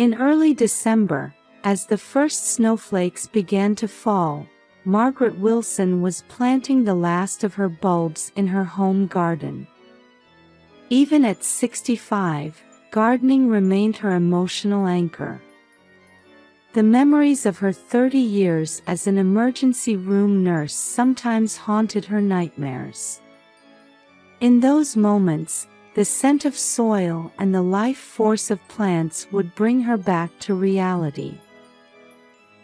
In early December, as the first snowflakes began to fall, Margaret Wilson was planting the last of her bulbs in her home garden. Even at 65, gardening remained her emotional anchor. The memories of her 30 years as an emergency room nurse sometimes haunted her nightmares. In those moments, the scent of soil and the life force of plants would bring her back to reality.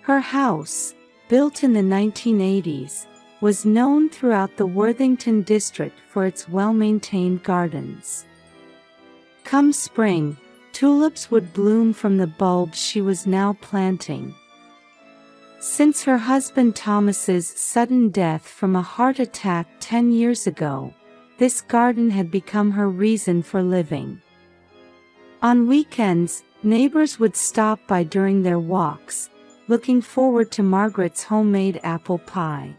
Her house, built in the 1980s, was known throughout the Worthington district for its well-maintained gardens. Come spring, tulips would bloom from the bulbs she was now planting. Since her husband Thomas's sudden death from a heart attack 10 years ago, this garden had become her reason for living. On weekends, neighbors would stop by during their walks, looking forward to Margaret's homemade apple pie.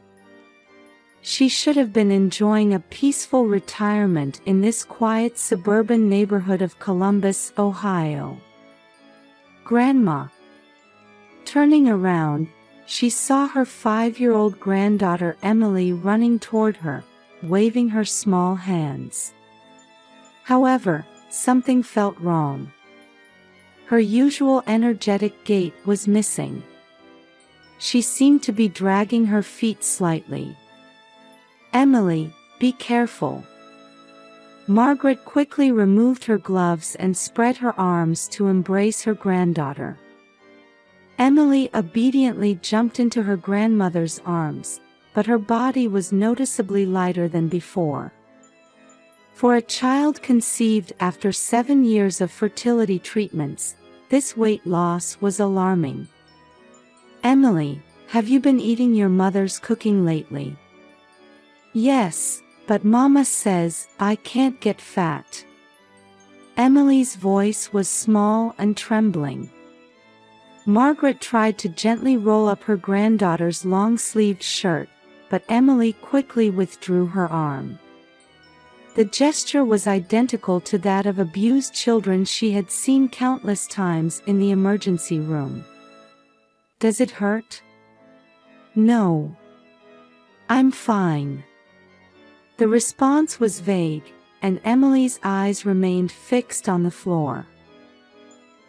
She should have been enjoying a peaceful retirement in this quiet suburban neighborhood of Columbus, Ohio. Grandma. Turning around, she saw her 5-year-old granddaughter Emily running toward her, waving her small hands. However, something felt wrong. Her usual energetic gait was missing. She seemed to be dragging her feet slightly. "Emily, be careful." Margaret quickly removed her gloves and spread her arms to embrace her granddaughter. Emily obediently jumped into her grandmother's arms, but her body was noticeably lighter than before. For a child conceived after 7 years of fertility treatments, this weight loss was alarming. "Emily, have you been eating your mother's cooking lately?" "Yes, but Mama says I can't get fat." Emily's voice was small and trembling. Margaret tried to gently roll up her granddaughter's long-sleeved shirt, but Emily quickly withdrew her arm. The gesture was identical to that of abused children she had seen countless times in the emergency room. "Does it hurt?" "No. I'm fine." The response was vague, and Emily's eyes remained fixed on the floor.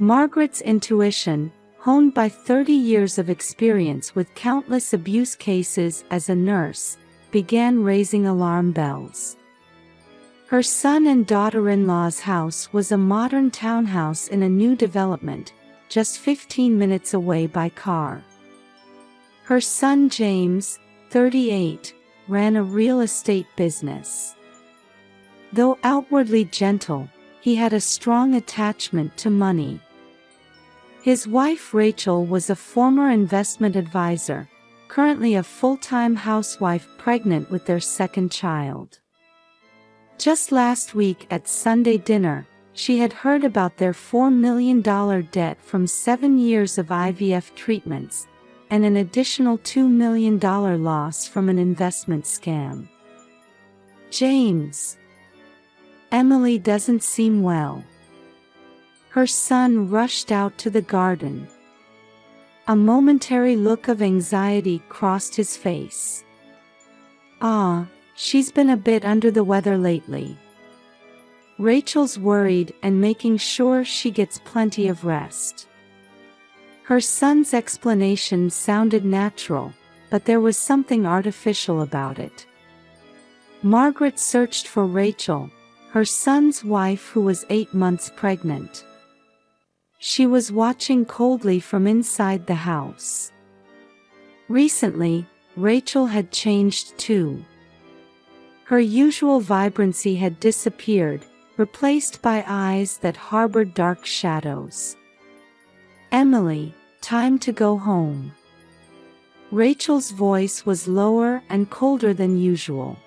Margaret's intuition, honed by 30 years of experience with countless abuse cases as a nurse, began raising alarm bells. Her son and daughter-in-law's house was a modern townhouse in a new development, just 15 minutes away by car. Her son James, 38, ran a real estate business. Though outwardly gentle, he had a strong attachment to money. His wife Rachel was a former investment advisor, currently a full-time housewife pregnant with their second child. Just last week at Sunday dinner, she had heard about their $4 million debt from 7 years of IVF treatments, and an additional $2 million loss from an investment scam. "James. Emily doesn't seem well." Her son rushed out to the garden. A momentary look of anxiety crossed his face. She's been a bit under the weather lately. Rachel's worried and making sure she gets plenty of rest." Her son's explanation sounded natural, but there was something artificial about it. Margaret searched for Rachel, her son's wife who was 8 months pregnant. She was watching coldly from inside the house. Recently, Rachel had changed too. Her usual vibrancy had disappeared, replaced by eyes that harbored dark shadows. "Emily, time to go home." Rachel's voice was lower and colder than usual.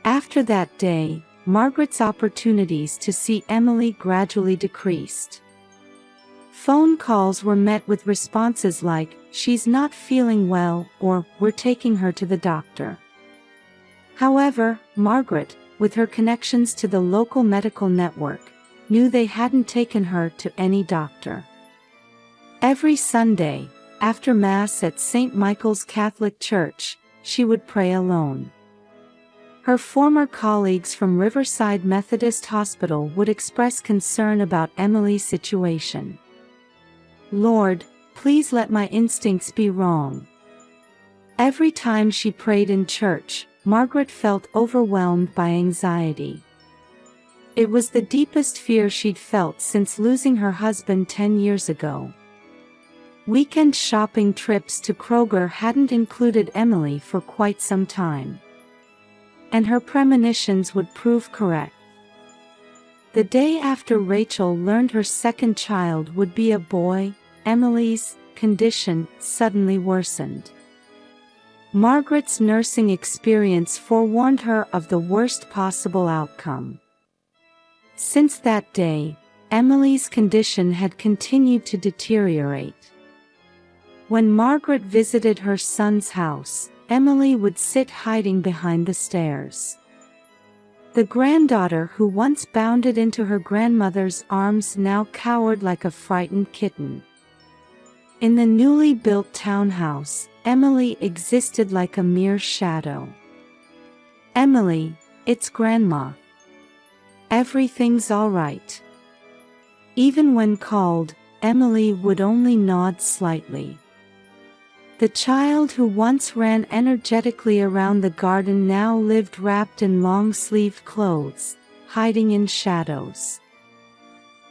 After that day, Margaret's opportunities to see Emily gradually decreased. Phone calls were met with responses like, "She's not feeling well," or "We're taking her to the doctor." However, Margaret, with her connections to the local medical network, knew they hadn't taken her to any doctor. Every Sunday, after Mass at St. Michael's Catholic Church, she would pray alone. Her former colleagues from Riverside Methodist Hospital would express concern about Emily's situation. "Lord, please let my instincts be wrong." Every time she prayed in church, Margaret felt overwhelmed by anxiety. It was the deepest fear she'd felt since losing her husband 10 years ago. Weekend shopping trips to Kroger hadn't included Emily for quite some time. And her premonitions would prove correct. The day after Rachel learned her second child would be a boy, Emily's condition suddenly worsened. Margaret's nursing experience forewarned her of the worst possible outcome. Since that day, Emily's condition had continued to deteriorate. When Margaret visited her son's house, Emily would sit hiding behind the stairs. The granddaughter who once bounded into her grandmother's arms now cowered like a frightened kitten. In the newly built townhouse, Emily existed like a mere shadow. "Emily, it's Grandma. Everything's all right." Even when called, Emily would only nod slightly. The child who once ran energetically around the garden now lived wrapped in long-sleeved clothes, hiding in shadows.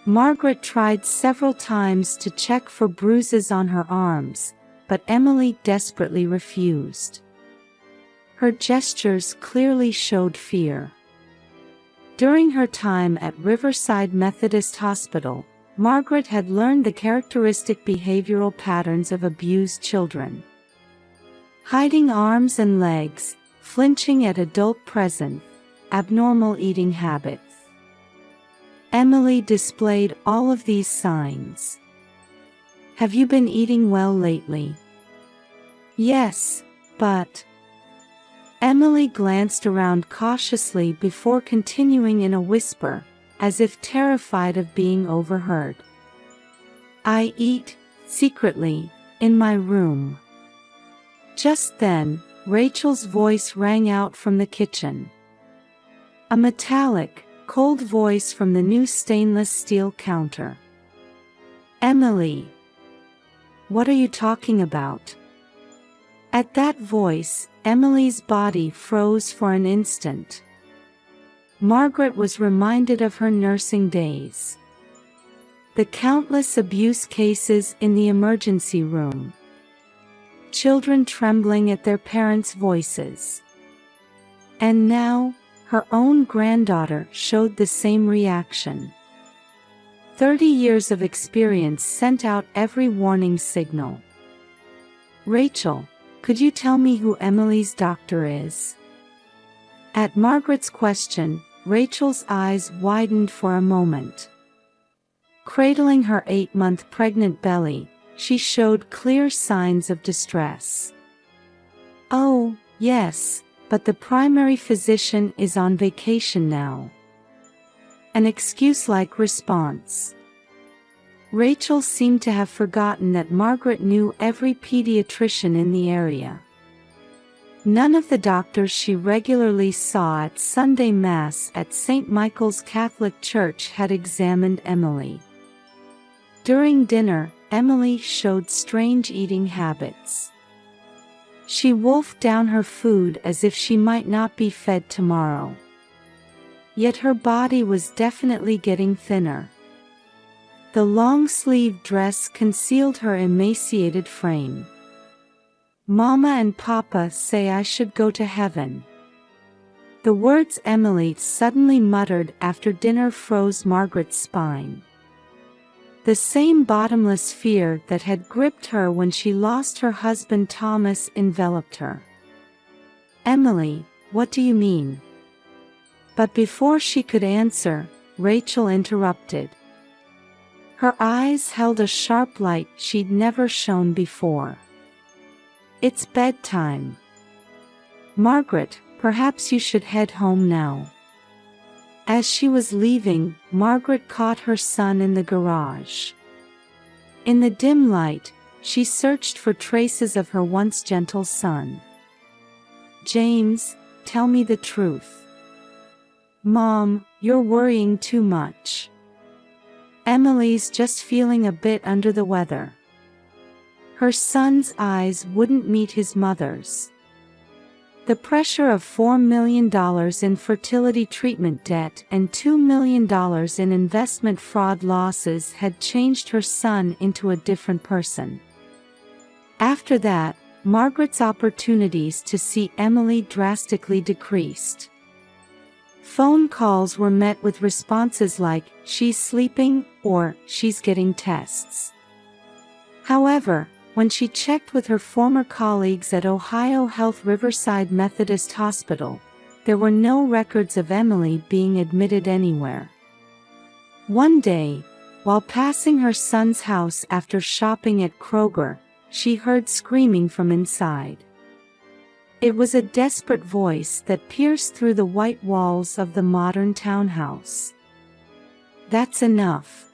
Margaret tried several times to check for bruises on her arms, but Emily desperately refused. Her gestures clearly showed fear. During her time at Riverside Methodist Hospital, Margaret had learned the characteristic behavioral patterns of abused children. Hiding arms and legs, flinching at adult presence, abnormal eating habits. Emily displayed all of these signs. "Have you been eating well lately?" "Yes, but..." Emily glanced around cautiously before continuing in a whisper, as if terrified of being overheard. "I eat, secretly, in my room." Just then, Rachel's voice rang out from the kitchen. A metallic, cold voice from the new stainless steel counter. "Emily. What are you talking about?" At that voice, Emily's body froze for an instant. Margaret was reminded of her nursing days. The countless abuse cases in the emergency room. Children trembling at their parents' voices. And now, her own granddaughter showed the same reaction. 30 years of experience sent out every warning signal. "Rachel, could you tell me who Emily's doctor is?" At Margaret's question, Rachel's eyes widened for a moment. Cradling her 8-month pregnant belly, she showed clear signs of distress. "Oh, yes, but the primary physician is on vacation now." An excuse-like response. Rachel seemed to have forgotten that Margaret knew every pediatrician in the area. None of the doctors she regularly saw at Sunday Mass at St. Michael's Catholic Church had examined Emily. During dinner, Emily showed strange eating habits. She wolfed down her food as if she might not be fed tomorrow. Yet her body was definitely getting thinner. The long-sleeved dress concealed her emaciated frame. "Mama and Papa say I should go to heaven." The words Emily suddenly muttered after dinner froze Margaret's spine. The same bottomless fear that had gripped her when she lost her husband Thomas enveloped her. "Emily, what do you mean?" But before she could answer, Rachel interrupted. Her eyes held a sharp light she'd never shown before. "It's bedtime. Margaret, perhaps you should head home now." As she was leaving, Margaret caught her son in the garage. In the dim light, she searched for traces of her once gentle son. "James, tell me the truth." "Mom, you're worrying too much. Emily's just feeling a bit under the weather." Her son's eyes wouldn't meet his mother's. The pressure of $4 million in fertility treatment debt and $2 million in investment fraud losses had changed her son into a different person. After that, Margaret's opportunities to see Emily drastically decreased. Phone calls were met with responses like, "She's sleeping," or "She's getting tests." However, when she checked with her former colleagues at Ohio Health Riverside Methodist Hospital, there were no records of Emily being admitted anywhere. One day, while passing her son's house after shopping at Kroger, she heard screaming from inside. It was a desperate voice that pierced through the white walls of the modern townhouse. "That's enough.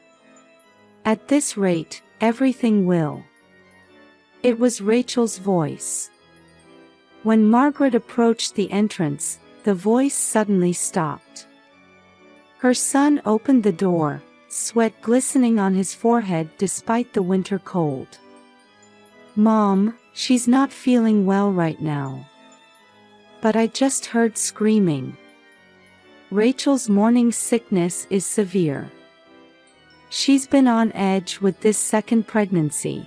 At this rate, everything will." It was Rachel's voice. When Margaret approached the entrance, the voice suddenly stopped. Her son opened the door, sweat glistening on his forehead despite the winter cold. "Mom, she's not feeling well right now. But I just heard screaming. Rachel's morning sickness is severe. She's been on edge with this second pregnancy."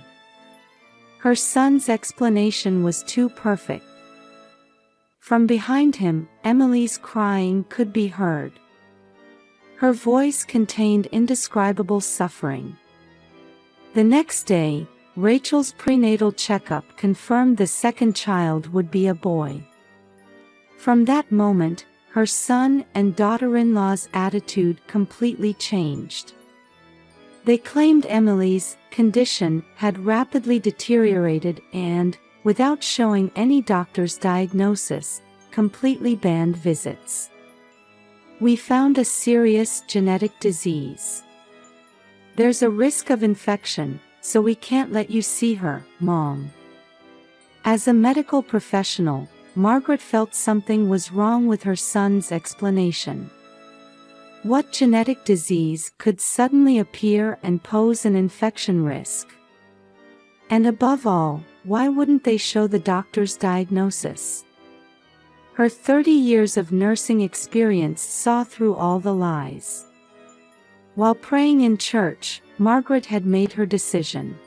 Her son's explanation was too perfect. From behind him, Emily's crying could be heard. Her voice contained indescribable suffering. The next day, Rachel's prenatal checkup confirmed the second child would be a boy. From that moment, her son and daughter-in-law's attitude completely changed. They claimed Emily's condition had rapidly deteriorated and, without showing any doctor's diagnosis, completely banned visits. "We found a serious genetic disease. There's a risk of infection, so we can't let you see her, Mom." As a medical professional, Margaret felt something was wrong with her son's explanation. What genetic disease could suddenly appear and pose an infection risk? And above all, why wouldn't they show the doctor's diagnosis? Her 30 years of nursing experience saw through all the lies. While praying in church, Margaret had made her decision.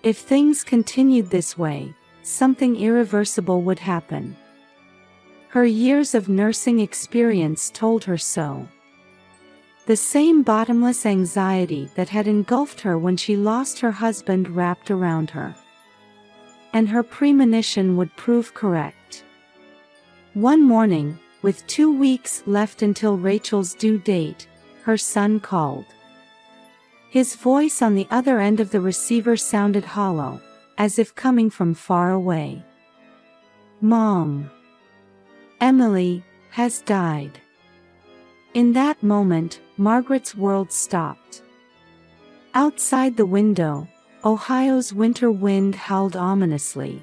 If things continued this way, something irreversible would happen. Her years of nursing experience told her so. The same bottomless anxiety that had engulfed her when she lost her husband wrapped around her. And her premonition would prove correct. One morning, with 2 weeks left until Rachel's due date, her son called. His voice on the other end of the receiver sounded hollow, as if coming from far away. "Mom, Emily has died." In that moment, Margaret's world stopped. Outside the window, Ohio's winter wind howled ominously.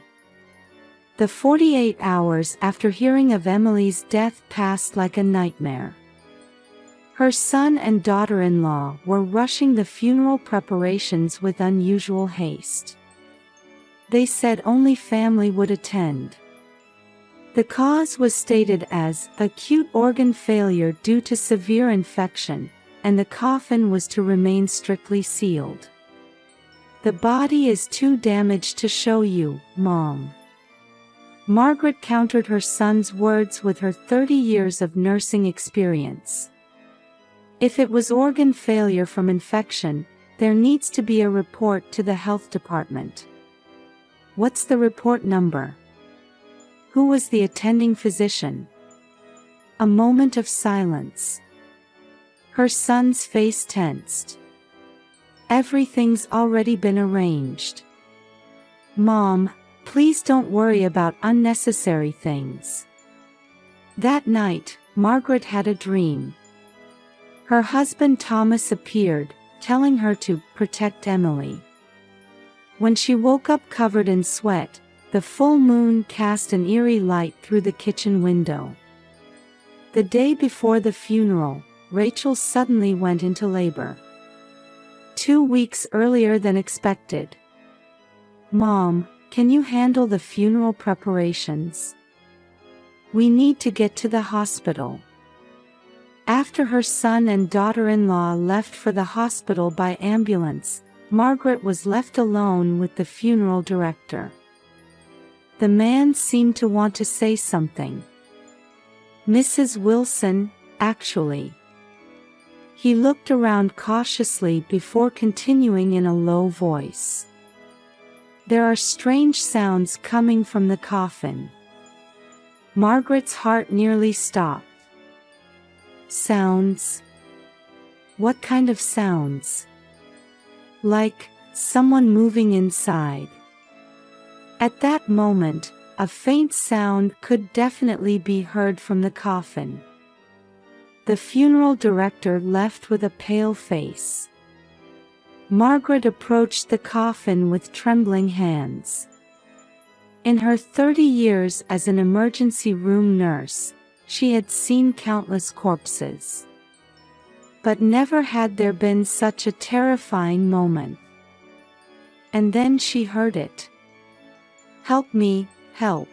The 48 hours after hearing of Emily's death passed like a nightmare. Her son and daughter-in-law were rushing the funeral preparations with unusual haste. They said only family would attend. The cause was stated as acute organ failure due to severe infection, and the coffin was to remain strictly sealed. "The body is too damaged to show you, Mom." Margaret countered her son's words with her 30 years of nursing experience. If it was organ failure from infection, there needs to be a report to the health department. What's the report number? Who was the attending physician? A moment of silence. Her son's face tensed. "Everything's already been arranged. Mom, please don't worry about unnecessary things." That night, Margaret had a dream. Her husband Thomas appeared, telling her to protect Emily. When she woke up covered in sweat, the full moon cast an eerie light through the kitchen window. The day before the funeral, Rachel suddenly went into labor. 2 weeks earlier than expected. "Mom, can you handle the funeral preparations? We need to get to the hospital." After her son and daughter-in-law left for the hospital by ambulance, Margaret was left alone with the funeral director. The man seemed to want to say something. "Mrs. Wilson, actually." He looked around cautiously before continuing in a low voice. "There are strange sounds coming from the coffin." Margaret's heart nearly stopped. "Sounds? What kind of sounds?" "Like someone moving inside." At that moment, a faint sound could definitely be heard from the coffin. The funeral director left with a pale face. Margaret approached the coffin with trembling hands. In her 30 years as an emergency room nurse, she had seen countless corpses. But never had there been such a terrifying moment. And then she heard it. "Help me, help."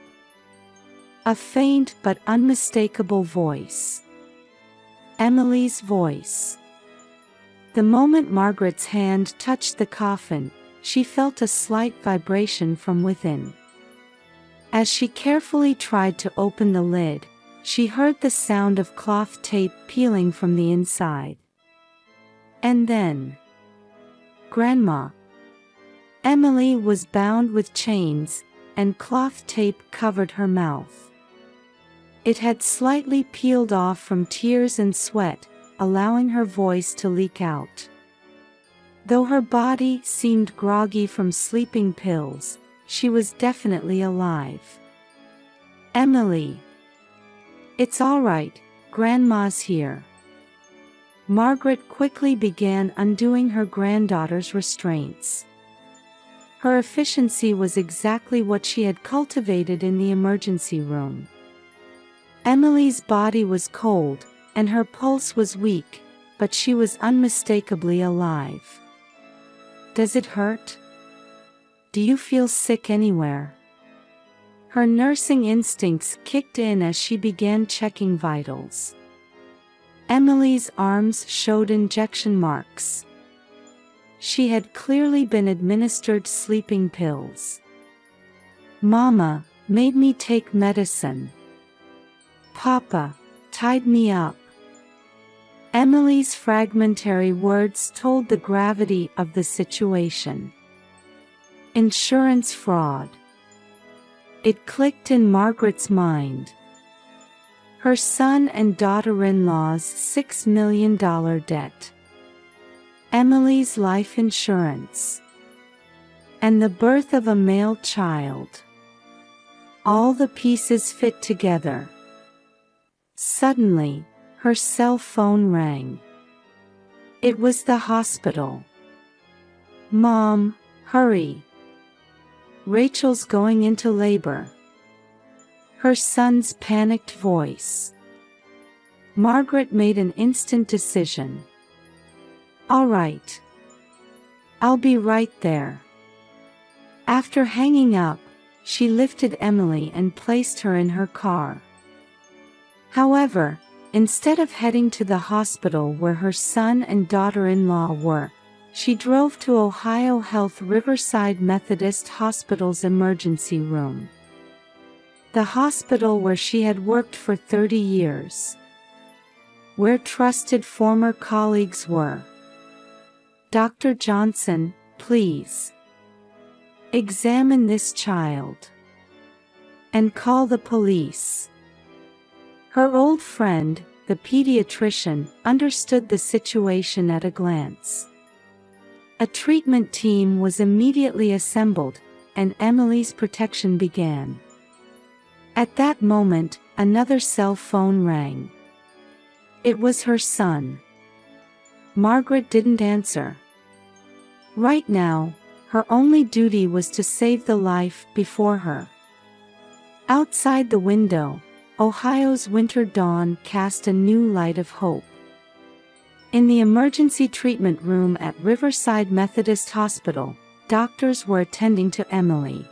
A faint but unmistakable voice. Emily's voice. The moment Margaret's hand touched the coffin, she felt a slight vibration from within. As she carefully tried to open the lid, she heard the sound of cloth tape peeling from the inside. And then, "Grandma." Emily was bound with chains, and cloth tape covered her mouth. It had slightly peeled off from tears and sweat, allowing her voice to leak out. Though her body seemed groggy from sleeping pills, she was definitely alive. "Emily." "It's all right, Grandma's here." Margaret quickly began undoing her granddaughter's restraints. Her efficiency was exactly what she had cultivated in the emergency room. Emily's body was cold, and her pulse was weak, but she was unmistakably alive. "Does it hurt? Do you feel sick anywhere?" Her nursing instincts kicked in as she began checking vitals. Emily's arms showed injection marks. She had clearly been administered sleeping pills. "Mama made me take medicine. Papa tied me up." Emily's fragmentary words told the gravity of the situation. Insurance fraud. It clicked in Margaret's mind. Her son and daughter-in-law's $6 million debt. Emily's life insurance. And the birth of a male child. All the pieces fit together. Suddenly, her cell phone rang. It was the hospital. "Mom, hurry. Rachel's going into labor." Her son's panicked voice. Margaret made an instant decision. "All right. I'll be right there." After hanging up, she lifted Emily and placed her in her car. However, instead of heading to the hospital where her son and daughter-in-law were, she drove to Ohio Health Riverside Methodist Hospital's emergency room. The hospital where she had worked for 30 years. Where trusted former colleagues were. "Dr. Johnson, please. Examine this child. And call the police." Her old friend, the pediatrician, understood the situation at a glance. A treatment team was immediately assembled, and Emily's protection began. At that moment, another cell phone rang. It was her son. Margaret didn't answer. Right now, her only duty was to save the life before her. Outside the window, Ohio's winter dawn cast a new light of hope. In the emergency treatment room at Riverside Methodist Hospital, doctors were attending to Emily.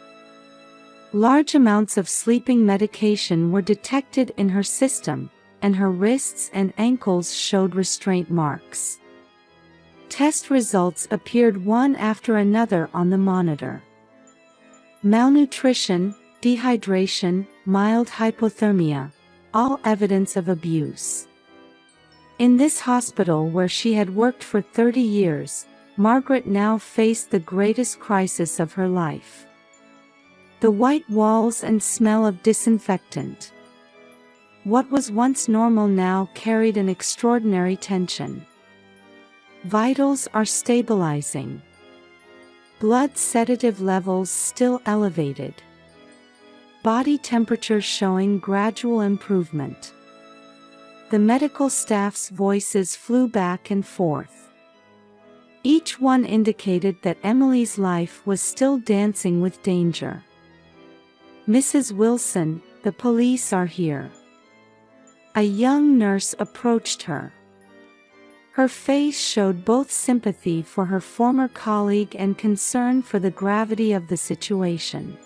Large amounts of sleeping medication were detected in her system, and her wrists and ankles showed restraint marks. Test results appeared one after another on the monitor. Malnutrition, dehydration, mild hypothermia, all evidence of abuse. In this hospital where she had worked for 30 years, Margaret now faced the greatest crisis of her life. The white walls and smell of disinfectant. What was once normal now carried an extraordinary tension. Vitals are stabilizing. Blood sedative levels still elevated. Body temperature showing gradual improvement. The medical staff's voices flew back and forth. Each one indicated that Emily's life was still dancing with danger. "Mrs. Wilson, the police are here." A young nurse approached her. Her face showed both sympathy for her former colleague and concern for the gravity of the situation.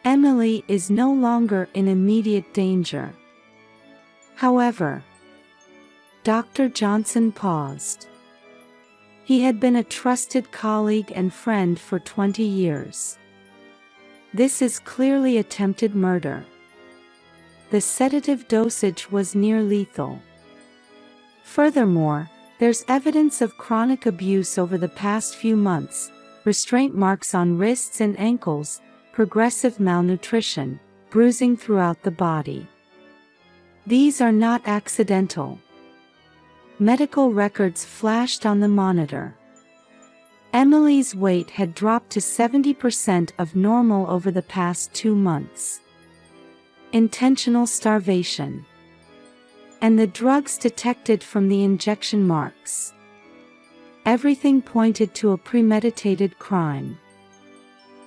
Emily is no longer in immediate danger. However, Dr. Johnson paused. He had been a trusted colleague and friend for 20 years. This is clearly attempted murder. The sedative dosage was near lethal. Furthermore, there's evidence of chronic abuse over the past few months, restraint marks on wrists and ankles, progressive malnutrition, bruising throughout the body. These are not accidental. Medical records flashed on the monitor. Emily's weight had dropped to 70% of normal over the past 2 months. Intentional starvation. And the drugs detected from the injection marks. Everything pointed to a premeditated crime.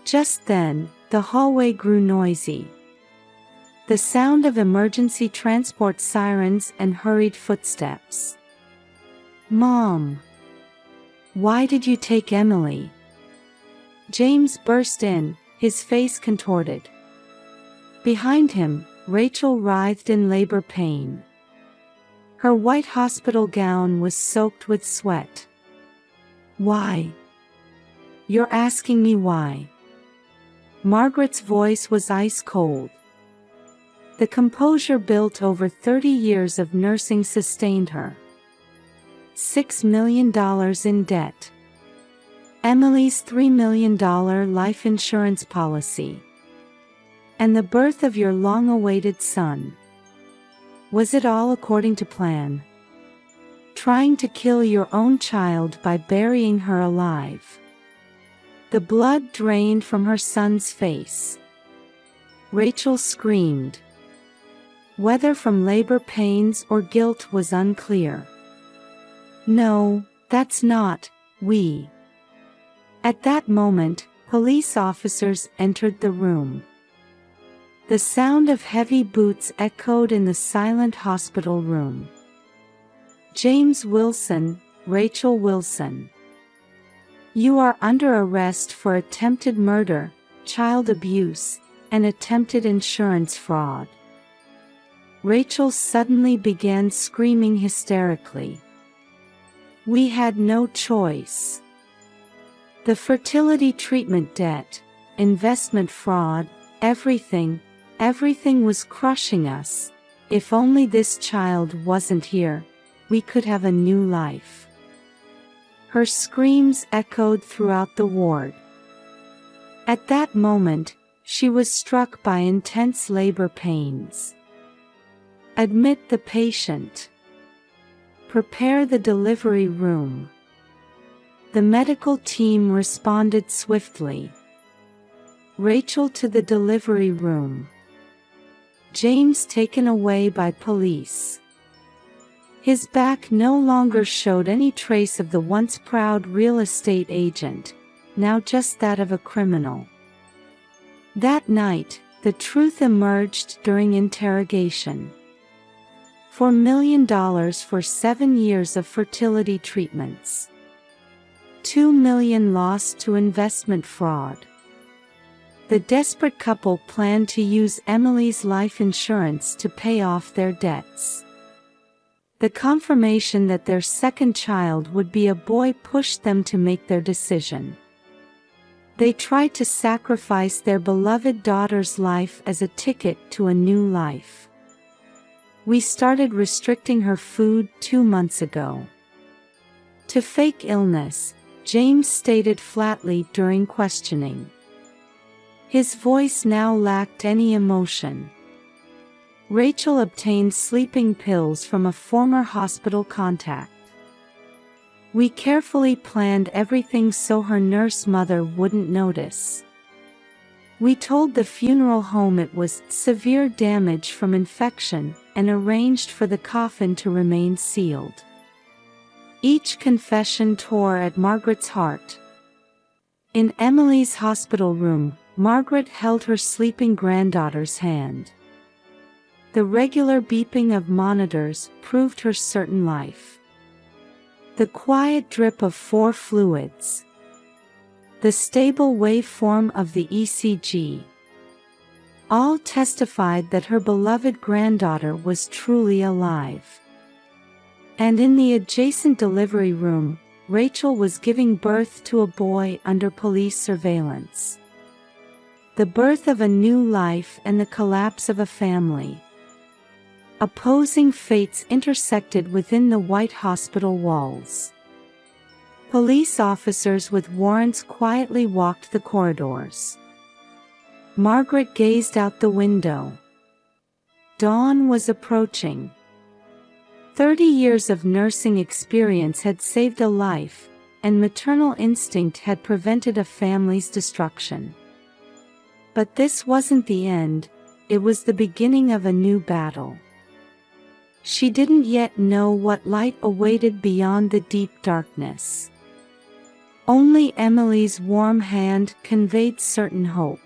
Just then, the hallway grew noisy. The sound of emergency transport sirens and hurried footsteps. "Mom! Why did you take Emily?" James burst in, his face contorted. Behind him, Rachel writhed in labor pain. Her white hospital gown was soaked with sweat. "Why? You're asking me why?" Margaret's voice was ice cold. The composure built over 30 years of nursing sustained her. $6 million in debt. Emily's $3 million life insurance policy. And the birth of your long-awaited son. Was it all according to plan? Trying to kill your own child by burying her alive. The blood drained from her son's face. Rachel screamed. Whether from labor pains or guilt was unclear. "No, that's not, we." At that moment, police officers entered the room. The sound of heavy boots echoed in the silent hospital room. "James Wilson, Rachel Wilson. You are under arrest for attempted murder, child abuse, and attempted insurance fraud." Rachel suddenly began screaming hysterically. "We had no choice. The fertility treatment debt, investment fraud, everything was crushing us. If only this child wasn't here, we could have a new life." Her screams echoed throughout the ward. At that moment, she was struck by intense labor pains. "Admit the patient. Prepare the delivery room." The medical team responded swiftly. Rachel to the delivery room. James taken away by police. His back no longer showed any trace of the once proud real estate agent, now just that of a criminal. That night, the truth emerged during interrogation. $4 million for 7 years of fertility treatments. $2 million lost to investment fraud. The desperate couple planned to use Emily's life insurance to pay off their debts. The confirmation that their second child would be a boy pushed them to make their decision. They tried to sacrifice their beloved daughter's life as a ticket to a new life. We started restricting her food 2 months ago. To fake illness, James stated flatly during questioning. His voice now lacked any emotion. Rachel obtained sleeping pills from a former hospital contact. We carefully planned everything so her nurse mother wouldn't notice. We told the funeral home it was severe damage from infection and arranged for the coffin to remain sealed. Each confession tore at Margaret's heart. In Emily's hospital room, Margaret held her sleeping granddaughter's hand. The regular beeping of monitors proved her certain life. The quiet drip of 4 fluids. The stable waveform of the ECG. All testified that her beloved granddaughter was truly alive. And in the adjacent delivery room, Rachel was giving birth to a boy under police surveillance. The birth of a new life and the collapse of a family. Opposing fates intersected within the White Hospital walls. Police officers with warrants quietly walked the corridors. Margaret gazed out the window. Dawn was approaching. 30 years of nursing experience had saved a life, and maternal instinct had prevented a family's destruction. But this wasn't the end, it was the beginning of a new battle. She didn't yet know what light awaited beyond the deep darkness. Only Emily's warm hand conveyed certain hope.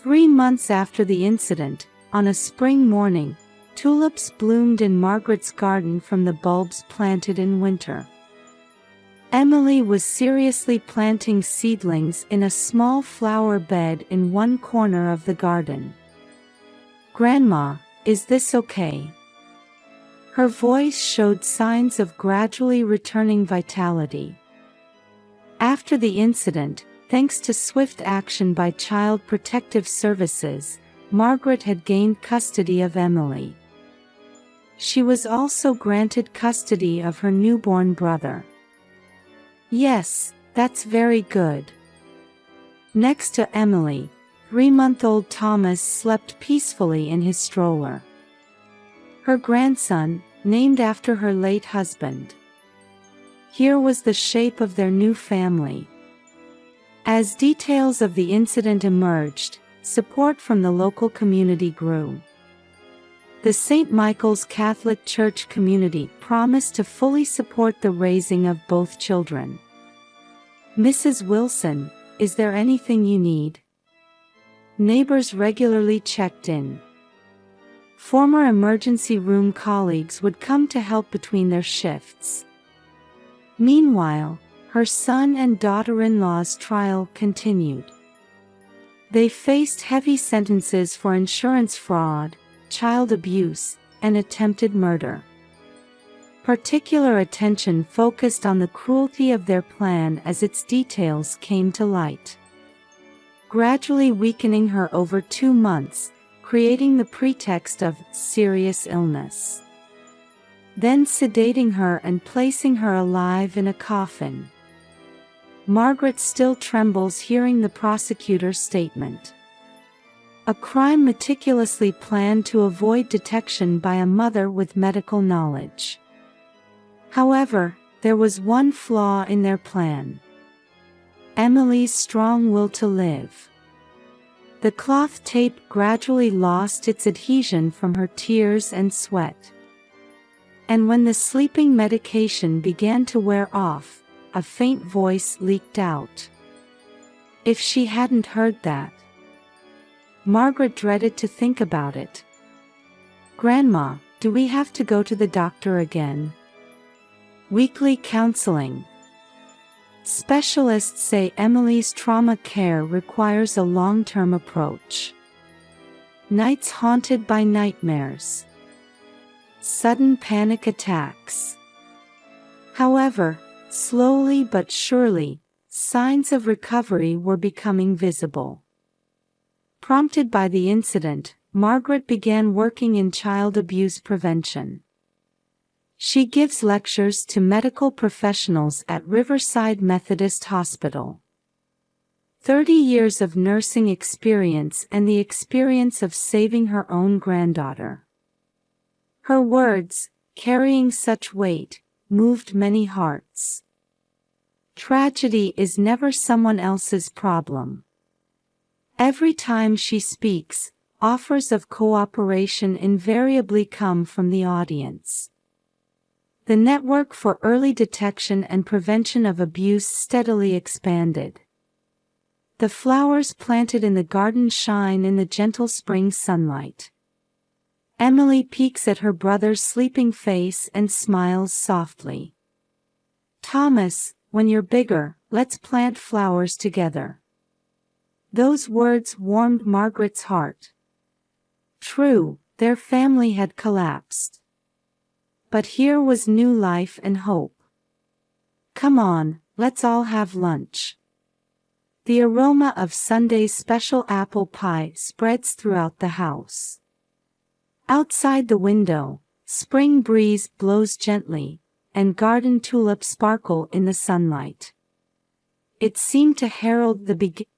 3 months after the incident, on a spring morning, tulips bloomed in Margaret's garden from the bulbs planted in winter. Emily was seriously planting seedlings in a small flower bed in one corner of the garden. "Grandma, is this okay?" Her voice showed signs of gradually returning vitality. After the incident, thanks to swift action by Child Protective Services, Margaret had gained custody of Emily. She was also granted custody of her newborn brother. "Yes, that's very good." Next to Emily, 3-month-old Thomas slept peacefully in his stroller. Her grandson, named after her late husband. Here was the shape of their new family. As details of the incident emerged, support from the local community grew. The St. Michael's Catholic Church community promised to fully support the raising of both children. "Mrs. Wilson, is there anything you need?" Neighbors regularly checked in. Former emergency room colleagues would come to help between their shifts. Meanwhile, her son and daughter-in-law's trial continued. They faced heavy sentences for insurance fraud, child abuse, and attempted murder. Particular attention focused on the cruelty of their plan as its details came to light. Gradually weakening her over 2 months, creating the pretext of serious illness. Then sedating her and placing her alive in a coffin. Margaret still trembles hearing the prosecutor's statement. A crime meticulously planned to avoid detection by a mother with medical knowledge. However, there was one flaw in their plan. Emily's strong will to live. The cloth tape gradually lost its adhesion from her tears and sweat. And when the sleeping medication began to wear off, a faint voice leaked out. If she hadn't heard that. Margaret dreaded to think about it. Grandma, do we have to go to the doctor again? Weekly counseling. Specialists say Emily's trauma care requires a long-term approach. Nights haunted by nightmares. Sudden panic attacks. However, slowly but surely, signs of recovery were becoming visible. Prompted by the incident, Margaret began working in child abuse prevention. She gives lectures to medical professionals at Riverside Methodist Hospital. 30 years of nursing experience and the experience of saving her own granddaughter. Her words, carrying such weight, moved many hearts. Tragedy is never someone else's problem. Every time she speaks, offers of cooperation invariably come from the audience. The network for early detection and prevention of abuse steadily expanded. The flowers planted in the garden shine in the gentle spring sunlight. Emily peeks at her brother's sleeping face and smiles softly. Thomas, when you're bigger, let's plant flowers together. Those words warmed Margaret's heart. True, their family had collapsed. But here was new life and hope. Come on, let's all have lunch. The aroma of Sunday's special apple pie spreads throughout the house. Outside the window, spring breeze blows gently, and garden tulips sparkle in the sunlight. It seemed to herald the beginning